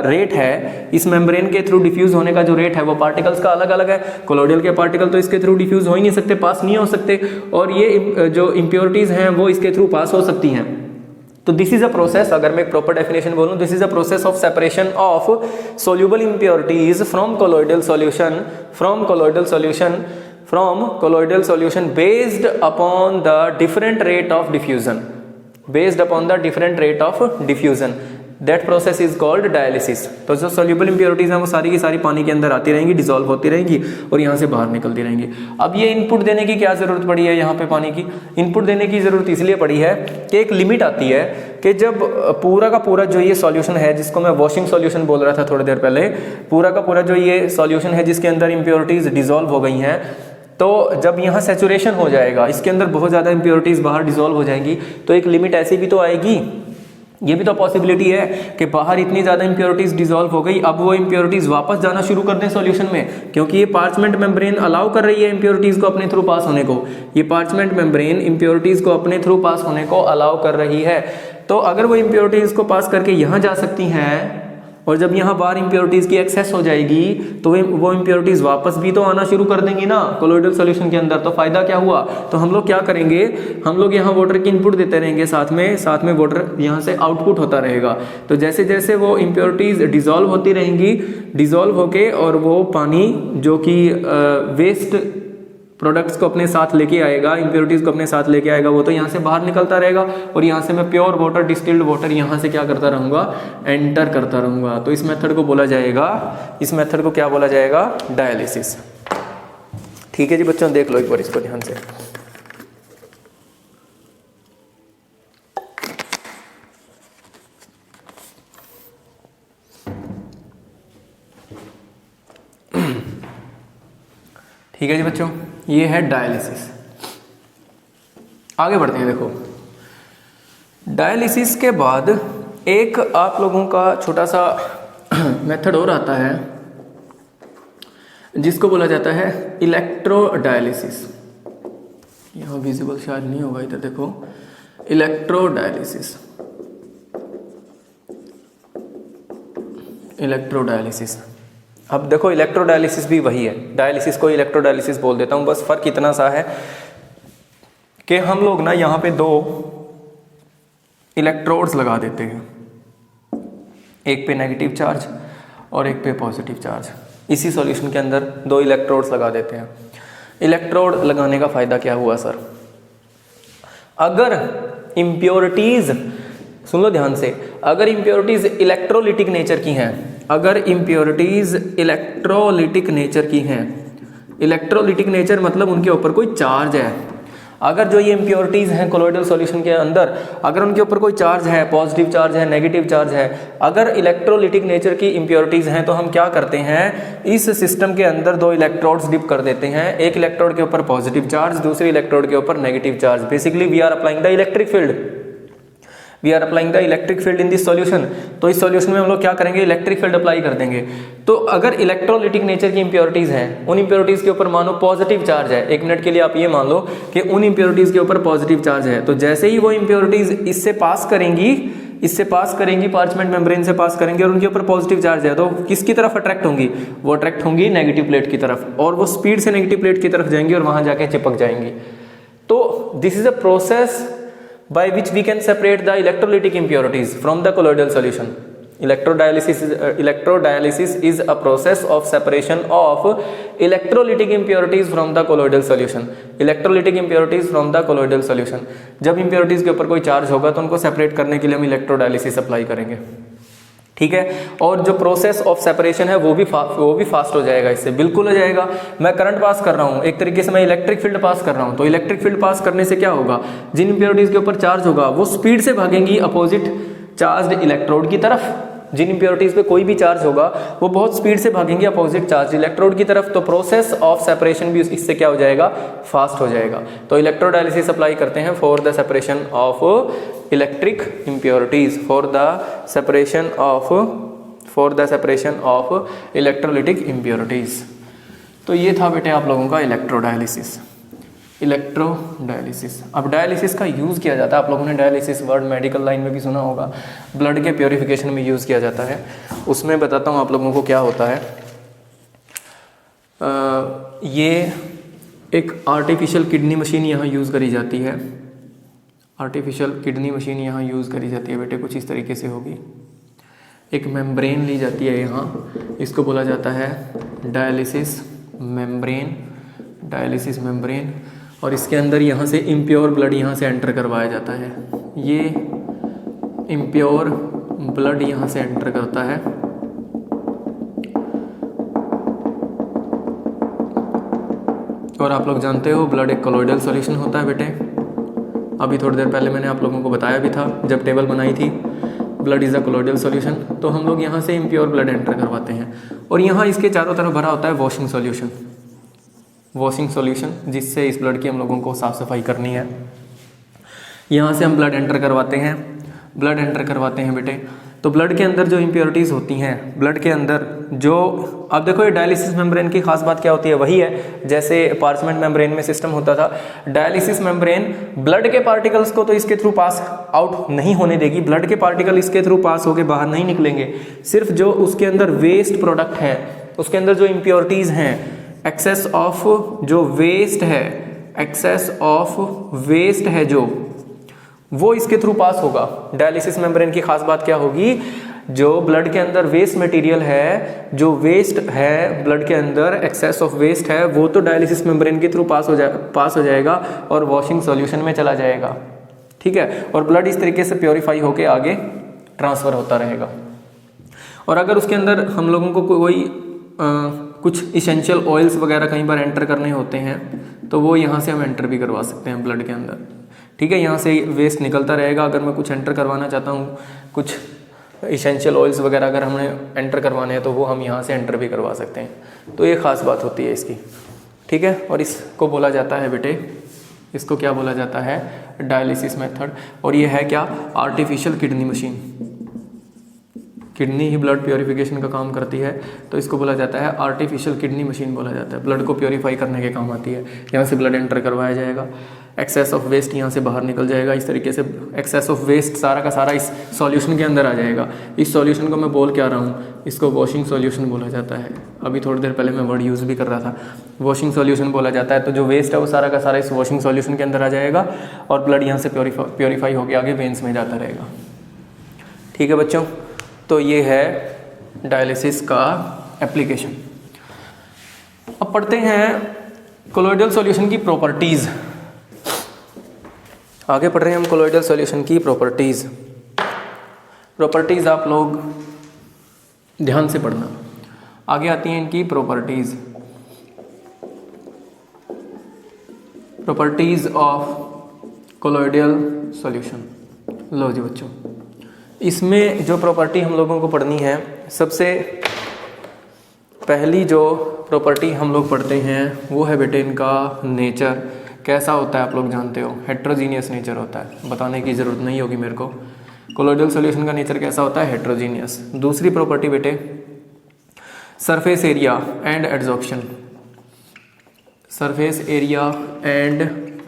रेट है, इस मेम्ब्रेन के थ्रू डिफ्यूज होने का जो रेट है वो पार्टिकल्स का अलग अलग है। कोलोइडल के पार्टिकल तो इसके थ्रू डिफ्यूज हो ही नहीं सकते, पास नहीं हो सकते, और ये जो इम्प्योरिटीज़ हैं वो इसके थ्रू पास हो सकती हैं। तो दिस इज अ प्रोसेस, अगर मैं एक प्रॉपर डेफिनेशन बोलूं, this is a process of separation of soluble impurities from colloidal solution based upon the different rate of diffusion. That process is called dialysis. तो जो सोल्यूबल इम्प्योरिटीज हैं वो सारी की सारी पानी के अंदर आती रहेंगी, डिजोल्व होती रहेंगी, और यहाँ से बाहर निकलती रहेंगी। अब ये इनपुट देने की क्या ज़रूरत पड़ी है, यहाँ पे पानी की इनपुट देने की ज़रूरत इसलिए पड़ी है कि एक लिमिट आती है कि जब पूरा का पूरा जो ये सॉल्यूशन है, जिसको मैं वॉशिंग सॉल्यूशन बोल रहा था थोड़ी देर पहले, पूरा का पूरा जो ये सॉल्यूशन है जिसके अंदर इम्प्योरिटीज़ डिजोल्व हो गई हैं, तो जब यहाँ सेचुरेशन हो जाएगा, इसके अंदर बहुत ज़्यादा इम्प्योरिटीज़ बाहर डिजोल्व हो जाएंगी, तो एक लिमिट ऐसी भी तो आएगी, ये भी तो पॉसिबिलिटी है कि बाहर इतनी ज़्यादा इम्प्योरिटीज़ डिजोल्व हो गई, अब वो इम्प्योरिटीज़ वापस जाना शुरू कर दें सॉल्यूशन में, क्योंकि ये पार्चमेंट मेम्ब्रेन अलाउ कर रही है इम्प्योरिटीज़ को अपने थ्रू पास होने को। ये पार्चमेंट मेम्ब्रेन इम्प्योरिटीज़ को अपने थ्रू पास होने को अलाउ कर रही है। तो अगर वो इम्प्योरिटीज़ को पास करके यहाँ जा सकती हैं, और जब यहाँ बाहर इम्प्योरिटीज़ की एक्सेस हो जाएगी, तो वो इम्प्योरिटीज़ वापस भी तो आना शुरू कर देंगी ना कोलोइडल सॉल्यूशन के अंदर। तो फ़ायदा क्या हुआ, तो हम लोग क्या करेंगे, हम लोग यहाँ वाटर की इनपुट देते रहेंगे, साथ में वाटर यहाँ से आउटपुट होता रहेगा। तो जैसे जैसे वो इम्प्योरिटीज़ डिजोल्व होती रहेंगी, डिजोल्व होके और वो पानी जो कि वेस्ट प्रोडक्ट्स को अपने साथ लेके आएगा, इम्प्योरिटीज़ को अपने साथ लेके आएगा, वो तो यहाँ से बाहर निकलता रहेगा, और यहाँ से मैं प्योर वाटर, डिस्टिल्ड वाटर यहाँ से क्या करता रहूँगा, एंटर करता रहूँगा। तो इस मेथड को बोला जाएगा, इस मेथड को क्या बोला जाएगा, डायलिसिस। ठीक है जी बच्चों, देख लो एक बार इसको ध्यान से। ठीक है जी बच्चों, ये है डायलिसिस। आगे बढ़ते हैं। देखो डायलिसिस के बाद एक आप लोगों का छोटा सा मेथड और आता है जिसको बोला जाता है इलेक्ट्रोडायलिसिस। यहाँ विजिबल शायद नहीं होगा, इधर देखो, इलेक्ट्रोडायलिसिस। इलेक्ट्रोडायलिसिस, अब देखो इलेक्ट्रोडायलिसिस भी वही है, डायलिसिस को इलेक्ट्रोडायलिसिस बोल देता हूँ, बस फ़र्क इतना सा है कि हम लोग ना यहाँ पे 2 इलेक्ट्रोड्स लगा देते हैं, एक पे नेगेटिव चार्ज और एक पे पॉजिटिव चार्ज। इसी सॉल्यूशन के अंदर 2 इलेक्ट्रोड्स लगा देते हैं। इलेक्ट्रोड लगाने का फ़ायदा क्या हुआ सर? अगर इम्प्योरिटीज़, सुन लो ध्यान से, अगर इम्प्योरिटीज़ इलेक्ट्रोलिटिक नेचर की हैं, अगर इम्प्योरिटीज़ इलेक्ट्रोलिटिक नेचर की हैं, इलेक्ट्रोलिटिक नेचर मतलब उनके ऊपर कोई चार्ज है, अगर जो ये इम्प्योरिटीज़ हैं कोलोइडल सॉल्यूशन के अंदर, अगर उनके ऊपर कोई चार्ज है, पॉजिटिव चार्ज है, नेगेटिव चार्ज है, अगर इलेक्ट्रोलिटिक नेचर की इम्प्योरिटीज़ हैं, तो हम क्या करते हैं, इस सिस्टम के अंदर 2 इलेक्ट्रोड्स डिप कर देते हैं। एक इलेक्ट्रोड के ऊपर पॉजिटिव चार्ज, दूसरे इलेक्ट्रोड के ऊपर negative charge. Basically we are applying the electric field, we are applying the electric field in this solution. तो इस सॉल्यूशन में हम लोग क्या करेंगे, इलेक्ट्रिक फील्ड अप्लाई कर देंगे। तो अगर इलेक्ट्रोलिटिक नेचर की इंप्योरिटीज हैं, उन इंप्योरिटीज के ऊपर मानो पॉजिटिव चार्ज है, 1 मिनट के लिए आप ये मान लो कि उन इंप्योरिटीज के ऊपर पॉजिटिव चार्ज है, तो जैसे ही वो इंप्योरिटीज इससे पास करेंगी पार्चमेंट मेम्ब्रेन से पास करेंगे और उनके ऊपर पॉजिटिव चार्ज है, तो किसकी तरफ अट्रैक्ट होंगी, वो अट्रैक्ट होंगी नेगेटिव प्लेट की तरफ, और वो स्पीड से नेगेटिव प्लेट की तरफ जाएंगी और वहां जाके चिपक जाएंगी। तो this is a process by which we can separate the electrolytic impurities from the colloidal solution. Electrodialysis is a process of separation of electrolytic impurities from the colloidal solution. Electrolytic impurities from the colloidal solution. जब impurities के ऊपर कोई charge होगा तो उनको separate करने के लिए हम इलेक्ट्रोडायलिसिस अप्लाई करेंगे, ठीक है। और जो प्रोसेस ऑफ सेपरेशन है वो भी फास्ट हो जाएगा, इससे बिल्कुल हो जाएगा। मैं करंट पास कर रहा हूँ, एक तरीके से मैं इलेक्ट्रिक फील्ड पास कर रहा हूँ, तो इलेक्ट्रिक फील्ड पास करने से क्या होगा, जिन इंप्योरिटीज के ऊपर चार्ज होगा वो स्पीड से भागेंगी अपोजिट चार्ज्ड इलेक्ट्रोड की तरफ। जिन इंप्योरिटीज पे कोई भी चार्ज होगा वो बहुत स्पीड से भागेंगे अपोजिट चार्ज इलेक्ट्रोड की तरफ। तो प्रोसेस ऑफ सेपरेशन भी इससे क्या हो जाएगा, फास्ट हो जाएगा। तो इलेक्ट्रोडायलिसिस अप्लाई करते हैं for the separation of electric impurities, for the separation of electrolytic impurities। तो ये था बेटे आप लोगों का इलेक्ट्रोडायलिसिस। अब डायलिसिस का यूज़ किया जाता है, आप लोगों ने डायलिसिस वर्ड मेडिकल लाइन में भी सुना होगा, ब्लड के प्योरिफिकेशन में यूज़ किया जाता है। उसमें बताता हूँ आप लोगों को क्या होता है। ये एक आर्टिफिशियल किडनी मशीन यहाँ यूज़ करी जाती है, आर्टिफिशियल किडनी मशीन यहाँ यूज़ करी जाती है बेटे, कुछ इस तरीके से होगी। एक मेम्ब्रेन ली जाती है यहाँ, इसको बोला जाता है डायलिसिस मेम्ब्रेन, और इसके अंदर यहाँ से इम्प्योर ब्लड यहाँ से एंटर करवाया जाता है। ये इम्प्योर ब्लड यहाँ से एंटर करता है, और आप लोग जानते हो ब्लड एक कोलोइडल सॉल्यूशन होता है बेटे। अभी थोड़ी देर पहले मैंने आप लोगों को बताया भी था जब टेबल बनाई थी, blood is a colloidal solution. तो हम लोग यहाँ से इम्प्योर ब्लड एंटर करवाते हैं, और यहाँ इसके चारों तरफ भरा होता है वॉशिंग सॉल्यूशन, जिससे इस ब्लड की हम लोगों को साफ़ सफाई करनी है। यहाँ से हम ब्लड एंटर करवाते हैं बेटे। तो ब्लड के अंदर जो इम्प्योरिटीज़ होती हैं, ब्लड के अंदर जो, अब देखो ये डायलिसिस मेम्ब्रेन की खास बात क्या होती है, वही है जैसे पार्चमेंट मेम्ब्रेन में सिस्टम होता था। डायलिसिस मेम्ब्रेन ब्लड के पार्टिकल्स को तो इसके थ्रू पास आउट नहीं होने देगी, ब्लड के पार्टिकल इसके थ्रू पास होके बाहर नहीं निकलेंगे। सिर्फ जो उसके अंदर वेस्ट प्रोडक्ट है, उसके अंदर जो इम्प्योरिटीज़ हैं, एक्सेस ऑफ वेस्ट है जो, वो इसके थ्रू पास होगा। डायलिसिस मेम्ब्रेन की खास बात क्या होगी, जो ब्लड के अंदर वेस्ट मटेरियल है, जो वेस्ट है ब्लड के अंदर, एक्सेस ऑफ वेस्ट है, वो तो डायलिसिस मेम्ब्रेन के थ्रू पास हो जाएगा और वॉशिंग सॉल्यूशन में चला जाएगा, ठीक है। और ब्लड इस तरीके से प्योरीफाई होके आगे ट्रांसफ़र होता रहेगा। और अगर उसके अंदर हम लोगों को कोई कुछ इसेंशियल ऑयल्स वगैरह कई बार एंटर करने होते हैं, तो वो यहाँ से हम एंटर भी करवा सकते हैं ब्लड के अंदर, ठीक है। यहाँ से वेस्ट निकलता रहेगा। अगर मैं कुछ एंटर करवाना चाहता हूँ, कुछ इसेंशियल ऑयल्स वगैरह अगर हमें एंटर करवाने हैं, तो वो हम यहाँ से एंटर भी करवा सकते हैं। तो ये ख़ास बात होती है इसकी, ठीक है। और इसको बोला जाता है बेटे, इसको क्या बोला जाता है, डायलिसिस मेथड। और ये है क्या, आर्टिफिशियल किडनी मशीन। किडनी ही ब्लड प्योरीफिकेशन का काम करती है, तो इसको बोला जाता है आर्टिफिशियल किडनी मशीन बोला जाता है। ब्लड को प्योरीफाई करने के काम आती है। यहाँ से ब्लड एंटर करवाया जाएगा, एक्सेस ऑफ वेस्ट यहाँ से बाहर निकल जाएगा। इस तरीके से एक्सेस ऑफ वेस्ट सारा का सारा इस सॉल्यूशन के अंदर आ जाएगा। इस सॉल्यूशन को मैं बोल क्या रहा हूँ, इसको वॉशिंग सॉल्यूशन बोला जाता है। अभी थोड़ी देर पहले मैं वर्ड यूज़ भी कर रहा था, वॉशिंग सॉल्यूशन बोला जाता है। तो जो वेस्ट है वो सारा का सारा इस वॉशिंग सॉल्यूशन के अंदर आ जाएगा और ब्लड यहाँ से प्योरीफाई होकर आगे वेन्स में जाता रहेगा। ठीक है बच्चों, तो ये है डायलिसिस का एप्लीकेशन। अब पढ़ते हैं कोलोइडल सॉल्यूशन की प्रॉपर्टीज़। आगे पढ़ रहे हैं हम कोलोइडल सॉल्यूशन की प्रॉपर्टीज़। प्रॉपर्टीज़ आप लोग ध्यान से पढ़ना। आगे आती हैं इनकी properties. Properties of colloidal solution. लो जी बच्चों, इसमें जो प्रॉपर्टी हम लोगों को पढ़नी है, सबसे पहली जो प्रॉपर्टी हम लोग पढ़ते हैं वो है बेटे इनका नेचर। कैसा होता है आप लोग जानते हो, हेट्रोजीनियस नेचर होता है, बताने की ज़रूरत नहीं होगी मेरे को। कोलोइडल सॉल्यूशन का नेचर कैसा होता है, हेट्रोजीनियस। दूसरी प्रॉपर्टी बेटे surface area and adsorption. Surface area and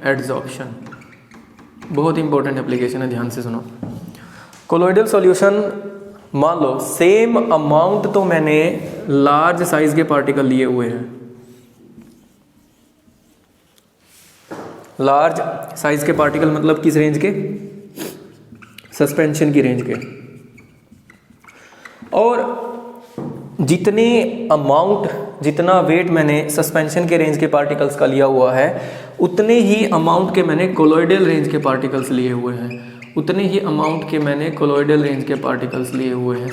adsorption बहुत इंपॉर्टेंट एप्लीकेशन है, ध्यान से सुनो। कोलोइडल सॉल्यूशन, मान लो सेम अमाउंट तो मैंने लार्ज साइज के पार्टिकल लिए हुए हैं, लार्ज साइज के पार्टिकल मतलब किस रेंज के, सस्पेंशन की रेंज के, और जितने अमाउंट, जितना वेट मैंने सस्पेंशन के रेंज के पार्टिकल्स का लिया हुआ है, उतने ही अमाउंट के मैंने कोलोइडल रेंज के पार्टिकल्स लिए हुए हैं, उतने ही अमाउंट के मैंने कोलोइडल रेंज के पार्टिकल्स लिए हुए हैं।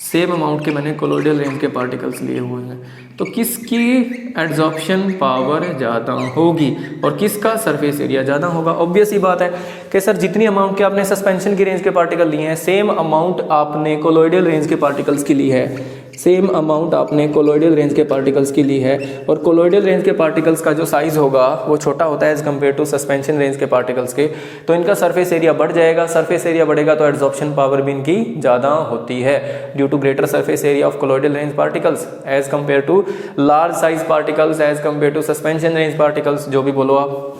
सेम अमाउंट के मैंने कोलोइडल रेंज के पार्टिकल्स लिए हुए हैं। तो किसकी एड्जॉर्प्शन पावर ज़्यादा होगी और किसका सरफेस एरिया ज़्यादा होगा? ऑब्वियस ही बात है कि सर जितनी अमाउंट के आपने सस्पेंशन की रेंज के पार्टिकल लिए हैं, सेम अमाउंट आपने कोलोइडल रेंज के पार्टिकल्स की ली है, सेम अमाउंट आपने कोलोइडल रेंज के पार्टिकल्स की ली है, और कोलोइडल रेंज के पार्टिकल्स का जो साइज़ होगा वो छोटा होता है as compare to suspension range के पार्टिकल्स के, तो इनका सरफेस एरिया बढ़ जाएगा। सरफेस एरिया बढ़ेगा तो एड्जॉर्प्शन पावर भी इनकी ज़्यादा होती है, due to greater surface area of colloidal range particles as compare to large size particles, as compare to suspension range particles, जो भी बोलो आप।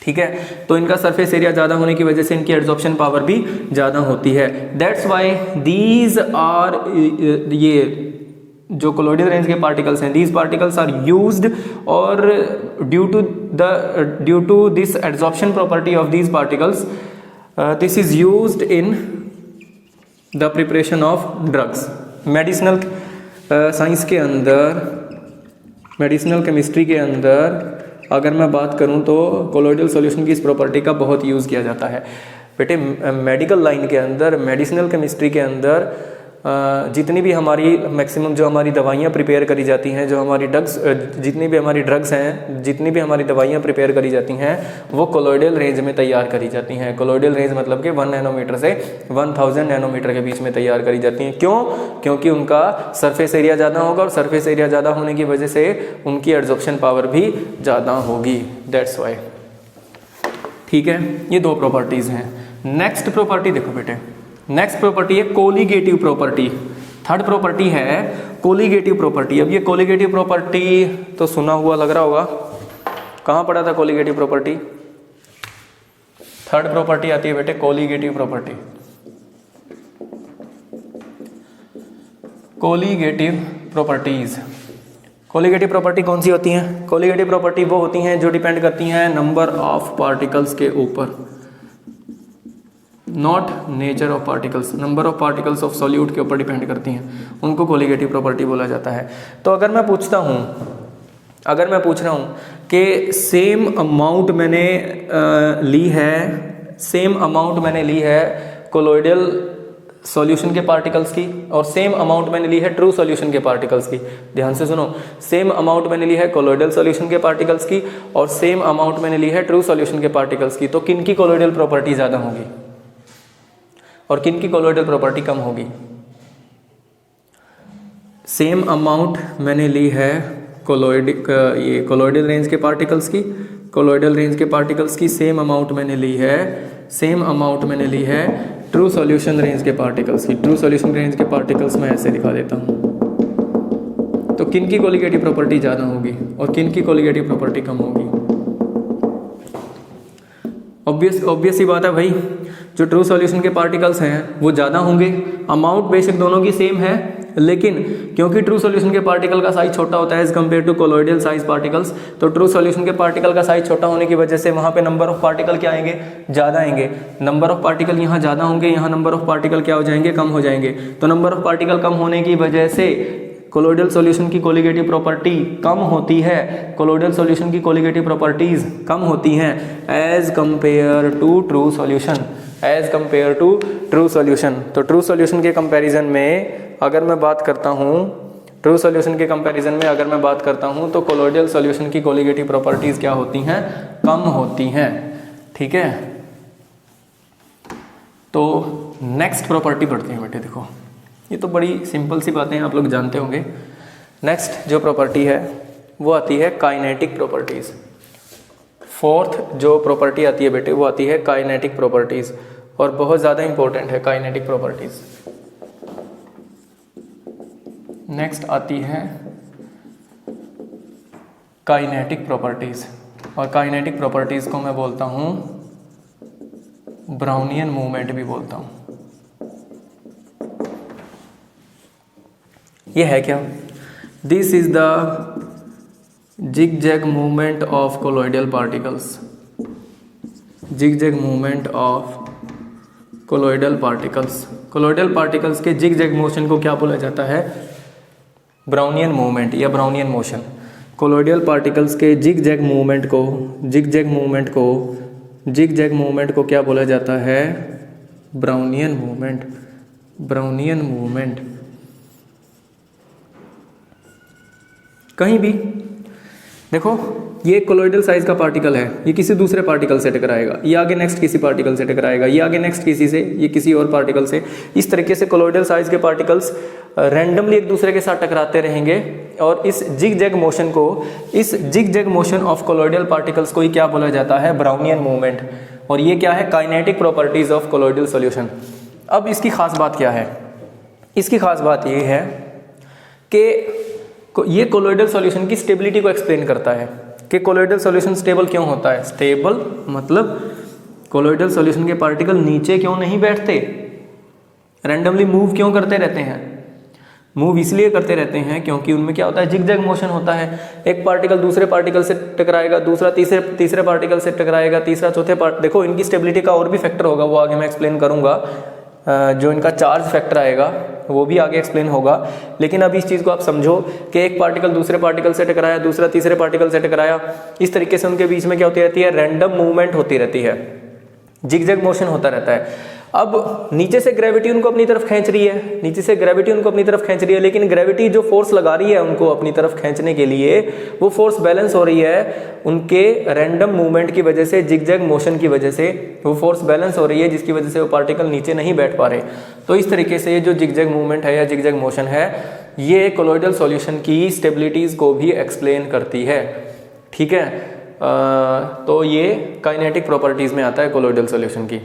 ठीक है, तो इनका सरफेस एरिया ज़्यादा होने की वजह से इनकी एड्जॉर्प्शन पावर भी ज़्यादा होती है। दैट्स वाई दीज आर, ये जो कोलोइडल रेंज के पार्टिकल्स हैं, दीज पार्टिकल्स आर यूज्ड, और due to this adsorption property of these particles, this is used in the preparation of drugs. Medicinal science के अंदर, मेडिसिनल केमिस्ट्री के अंदर अगर मैं बात करूं तो कोलोइडल सॉल्यूशन की इस प्रॉपर्टी का बहुत यूज़ किया जाता है बेटे। मेडिकल लाइन के अंदर, मेडिसिनल केमिस्ट्री के अंदर जितनी भी हमारी मैक्सिमम जो हमारी दवाइयाँ प्रिपेयर करी जाती हैं, जो हमारी ड्रग्स, जितनी भी हमारी ड्रग्स हैं, जितनी भी हमारी दवाइयाँ प्रिपेयर करी जाती हैं, वो कोलोइडल रेंज में तैयार करी जाती हैं। कोलोइडल रेंज मतलब कि 1 नैनोमीटर से 1000 नैनोमीटर के बीच में तैयार करी जाती हैं। क्यों? क्योंकि उनका सरफेस एरिया ज़्यादा होगा, और सरफेस एरिया ज़्यादा होने की वजह से उनकी एड्जॉर्प्शन पावर भी ज़्यादा होगी। That's why. ठीक है, ये दो प्रॉपर्टीज़ हैं। नेक्स्ट प्रॉपर्टी देखो बेटे, नेक्स्ट प्रॉपर्टी है कोलिगेटिव प्रॉपर्टी। थर्ड प्रॉपर्टी है कोलिगेटिव प्रॉपर्टी। अब ये कोलिगेटिव प्रॉपर्टी तो सुना हुआ लग रहा होगा, कहाँ पढ़ा था कोलिगेटिव प्रॉपर्टी? थर्ड प्रॉपर्टी आती है बेटे colligative property. Colligative properties, colligative property कौन सी होती हैं? कोलिगेटिव प्रॉपर्टी वो होती हैं जो डिपेंड करती हैं नंबर ऑफ पार्टिकल्स के ऊपर, not nature of particles. Number of particles of solute के ऊपर डिपेंड करती हैं, उनको कोलिगेटिव प्रॉपर्टी बोला जाता है। तो अगर मैं पूछ रहा हूँ कि सेम अमाउंट मैंने ली है, सेम अमाउंट मैंने ली है कोलोइडल सॉल्यूशन के पार्टिकल्स की, और सेम अमाउंट मैंने ली है ट्रू सॉल्यूशन के पार्टिकल्स की। ध्यान से सुनो, सेम अमाउंट मैंने ली है कोलोइडल सॉल्यूशन के पार्टिकल्स की, और सेम अमाउंट मैंने ली है ट्रू सॉल्यूशन के पार्टिकल्स की, तो किन की कोलोइडल प्रॉपर्टी ज़्यादा होगी और किन की कोलोइडल प्रॉपर्टी कम होगी? सेम अमाउंट मैंने ली है कोलोइडल रेंज के पार्टिकल्स की, कोलोइडल रेंज के पार्टिकल्स की सेम अमाउंट मैंने ली है ट्रू सॉल्यूशन रेंज के पार्टिकल्स की। ट्रू सॉल्यूशन रेंज के पार्टिकल्स मैं ऐसे दिखा देता हूँ। तो किन की कोलिगेटिव प्रॉपर्टी ज़्यादा होगी और किन की कोलिगेटिव प्रॉपर्टी कम होगी? ऑब्वियस ही बात है भाई, जो ट्रू सॉल्यूशन के पार्टिकल्स हैं वो ज़्यादा होंगे। अमाउंट बेशक दोनों की सेम है, लेकिन क्योंकि ट्रू सॉल्यूशन के पार्टिकल का साइज छोटा होता है as compare to colloidal size particles, तो ट्रू सॉल्यूशन के पार्टिकल का साइज छोटा होने की वजह से वहाँ पे नंबर ऑफ पार्टिकल क्या आएंगे, ज़्यादा आएंगे। नंबर ऑफ पार्टिकल यहाँ ज़्यादा होंगे, यहाँ नंबर ऑफ पार्टिकल क्या हो जाएंगे, कम हो जाएंगे। तो नंबर ऑफ पार्टिकल कम होने की वजह से कोलॉइडल सॉल्यूशन की कोलिगेटिव प्रॉपर्टी कम होती है, कोलॉइडल सॉल्यूशन की कोलिगेटिव प्रॉपर्टीज कम होती हैं as compare to true solution, as compare to true solution. तो ट्रू सॉल्यूशन के कंपैरिजन में अगर मैं बात करता हूँ, ट्रू सॉल्यूशन के कंपैरिजन में अगर मैं बात करता हूँ तो कोलॉइडल सॉल्यूशन की कोलिगेटिव प्रॉपर्टीज क्या होती हैं, कम होती हैं। ठीक है, तो नेक्स्ट प्रॉपर्टी पढ़ते हैं बेटे। देखो ये तो बड़ी सिंपल सी बातें हैं, आप लोग जानते होंगे। नेक्स्ट जो प्रॉपर्टी है वो आती है काइनेटिक प्रॉपर्टीज़। फोर्थ जो प्रॉपर्टी आती है बेटे वो आती है काइनेटिक प्रॉपर्टीज़, और बहुत ज़्यादा इंपॉर्टेंट है काइनेटिक प्रॉपर्टीज़। नेक्स्ट आती है काइनेटिक प्रॉपर्टीज़, और काइनेटिक प्रॉपर्टीज़ को मैं बोलता हूँ ब्राउनियन मूवमेंट भी बोलता हूँ। ये है क्या, this is the zigzag movement of colloidal particles, zigzag movement of colloidal particles. Colloidal particles के जिग-जैग मोशन को क्या बोला जाता है, ब्राउनियन मूवमेंट या ब्राउनियन मोशन। कोलॉइडल पार्टिकल्स के जिग-जैग मूवमेंट को, जिग-जैग मूवमेंट को, जिग-जैग मूवमेंट को क्या बोला जाता है, ब्राउनियन मूवमेंट, ब्राउनियन मूवमेंट। कहीं भी देखो ये कोलॉइडल साइज का पार्टिकल है, ये किसी दूसरे पार्टिकल से टकराएगा, ये आगे नेक्स्ट किसी पार्टिकल से टकराएगा, ये आगे नेक्स्ट किसी से, ये किसी और पार्टिकल से। इस तरीके से कोलॉइडल साइज के पार्टिकल्स रैंडमली एक दूसरे के साथ टकराते रहेंगे, और इस जिग-जैग मोशन को, इस zigzag motion of colloidal particles को ही क्या बोला जाता है, ब्राउनियन मूवमेंट। और ये क्या है, kinetic properties of colloidal solution. अब इसकी खास बात क्या है, इसकी खास बात ये है कि ये कोलॉइडल सॉल्यूशन की स्टेबिलिटी को एक्सप्लेन करता है कि कोलॉइडल सॉल्यूशन स्टेबल क्यों होता है। स्टेबल मतलब कोलॉइडल सॉल्यूशन के पार्टिकल नीचे क्यों नहीं बैठते, रैंडमली मूव क्यों करते रहते हैं। मूव इसलिए करते रहते हैं क्योंकि उनमें क्या होता है, जिग-जैग मोशन होता है। एक पार्टिकल दूसरे पार्टिकल से टकराएगा, दूसरा तीसरे पार्टिकल से टकराएगा, तीसरा चौथे देखो इनकी स्टेबिलिटी का और भी फैक्टर होगा, वो आगे मैं एक्सप्लेन करूंगा। जो इनका चार्ज फैक्टर आएगा वो भी आगे एक्सप्लेन होगा। लेकिन अब इस चीज़ को आप समझो कि एक पार्टिकल दूसरे पार्टिकल से टकराया, दूसरा तीसरे पार्टिकल से टकराया, इस तरीके से उनके बीच में क्या होती रहती है, रैंडम मूवमेंट होती रहती है, जिग-जैग मोशन होता रहता है। अब नीचे से ग्रेविटी उनको अपनी तरफ खींच रही है, नीचे से ग्रेविटी उनको अपनी तरफ खींच रही है, लेकिन ग्रेविटी जो फोर्स लगा रही है उनको अपनी तरफ खींचने के लिए, वो फोर्स बैलेंस हो रही है उनके रैंडम मूवमेंट की वजह से, जिग-जैग मोशन की वजह से वो फोर्स बैलेंस हो रही है, जिसकी वजह से वो पार्टिकल नीचे नहीं बैठ पा रहे। तो इस तरीके से जो जिग-जैग मूवमेंट है या जिग-जैग मोशन है, ये कोलॉइडल सॉल्यूशन की स्टेबिलिटीज़ को भी एक्सप्लेन करती है। ठीक है, तो ये काइनेटिक प्रॉपर्टीज़ में आता है कोलॉइडल सॉल्यूशन की।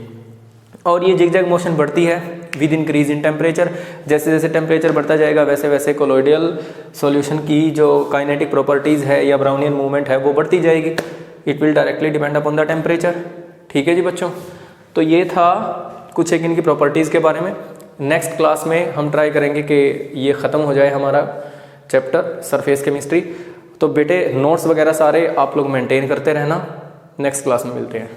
और ये जिग-जैग मोशन बढ़ती है विद इंक्रीज इन टेम्परेचर, जैसे जैसे टेम्परेचर बढ़ता जाएगा वैसे वैसे कोलॉइडल सॉल्यूशन की जो काइनेटिक प्रॉपर्टीज़ है या ब्राउनियन मूवमेंट है वो बढ़ती जाएगी। It will directly depend upon the temperature. ठीक है जी बच्चों, तो ये था कुछ एक इनकी प्रॉपर्टीज़ के बारे में। नेक्स्ट क्लास में हम ट्राई करेंगे कि ये ख़त्म हो जाए हमारा चैप्टर सरफेस केमिस्ट्री। तो बेटे नोट्स वगैरह सारे आप लोग मेंटेन करते रहना, नेक्स्ट क्लास में मिलते हैं।